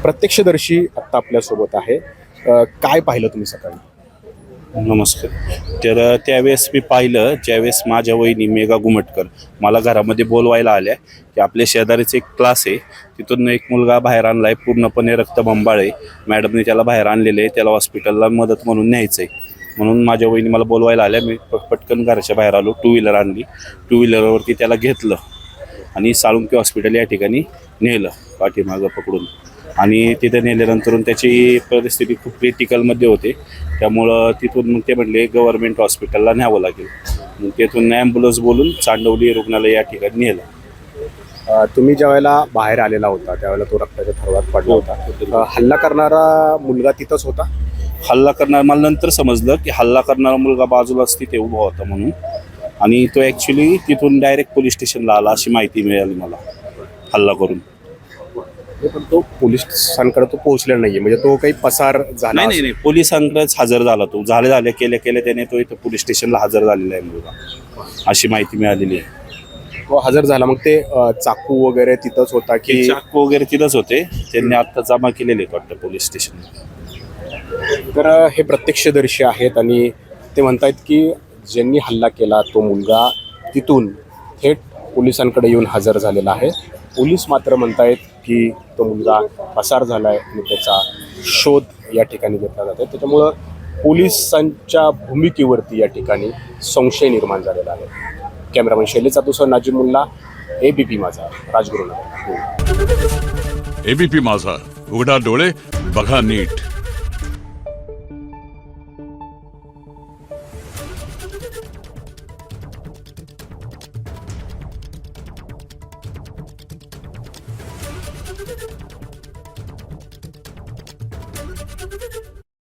प्रत्यक्षदर्शी आत्ता आपल्यासोबत आहे. काय पाहिलं तुम्ही सकाळी? नमस्कार. तर त्यावेळेस मी पाहिलं, ज्यावेळेस माझ्या वहिनी मेघा घुमटकर मला घरामध्ये बोलवायला आल्या की आपल्या शेजारीच एक क्लास आहे, तिथून एक मुलगा बाहेर आणला आहे, पूर्णपणे रक्तबंबाळ आहे, मॅडमने त्याला बाहेर आणलेलं आहे, त्याला हॉस्पिटलला मदत म्हणून न्यायचं आहे. म्हणून माझ्या वहिनी मला बोलवायला आल्या. मी पटकन घराच्या बाहेर आलो, टू व्हीलर आणली, टू व्हीलरवरती त्याला घेतलं आणि साळुंके हॉस्पिटल या ठिकाणी नेलं पाठीमागं पकडून. आणि तिथे नेल्यानंतर त्याची परिस्थिती खूप क्रिटिकलमध्ये होते, त्यामुळं तिथून मग ते म्हणले गव्हर्मेंट हॉस्पिटलला न्यावं लागेल. मग तिथून ॲम्ब्युलन्स बोलून चांडवली रुग्णालय या ठिकाणी नेलं. तुम्ही ज्या वेळेला बाहेर आलेला होता त्यावेळेला तो रक्ताच्या थरवात पडला होता. हल्ला करणारा मुलगा तिथंच होता? हल्ला करणार, मला नंतर समजलं की हल्ला करणारा मुलगा बाजूलाच तिथे उभा होता म्हणून, आणि तो ॲक्च्युली तिथून डायरेक्ट पोलीस स्टेशनला आला अशी माहिती मिळाली मला हल्ला करून. पण तो पोलिसांकडे तो पोहोचला नाहीये, म्हणजे तो काही पसार झाला? नाही, पोलिसांकडेच हजर झाला तो. झाले केले त्याने तो इथं पोलीस स्टेशनला हजर झालेला आहे मुलगा, अशी माहिती मिळालेली आहे. तो हजर झाला. मग ते चाकू वगैरे तिथंच होता की? चाकू वगैरे तिथंच होते, त्यांनी आता जमा केलेले आहेत वाटतं पोलीस स्टेशनला. तर हे प्रत्यक्षदर्शी आहेत आणि ते म्हणतायत की ज्यांनी हल्ला केला तो मुलगा तिथून थेट पोलिसांकडे येऊन हजर झालेला आहे. पोलीस मात्र म्हणतायत की तो मुलगा पसार झाला आहे आणि त्याचा शोध या ठिकाणी घेतला जातो. त्याच्यामुळं पोलिसांच्या भूमिकेवरती या ठिकाणी संशय निर्माण झालेला आहे. कॅमेरामॅन शैलेश जाधवसह नाजिम मुल्ला, ABP माझा, राजगुरुनगर. ABP माझा, उघडा डोळे बघा नीट.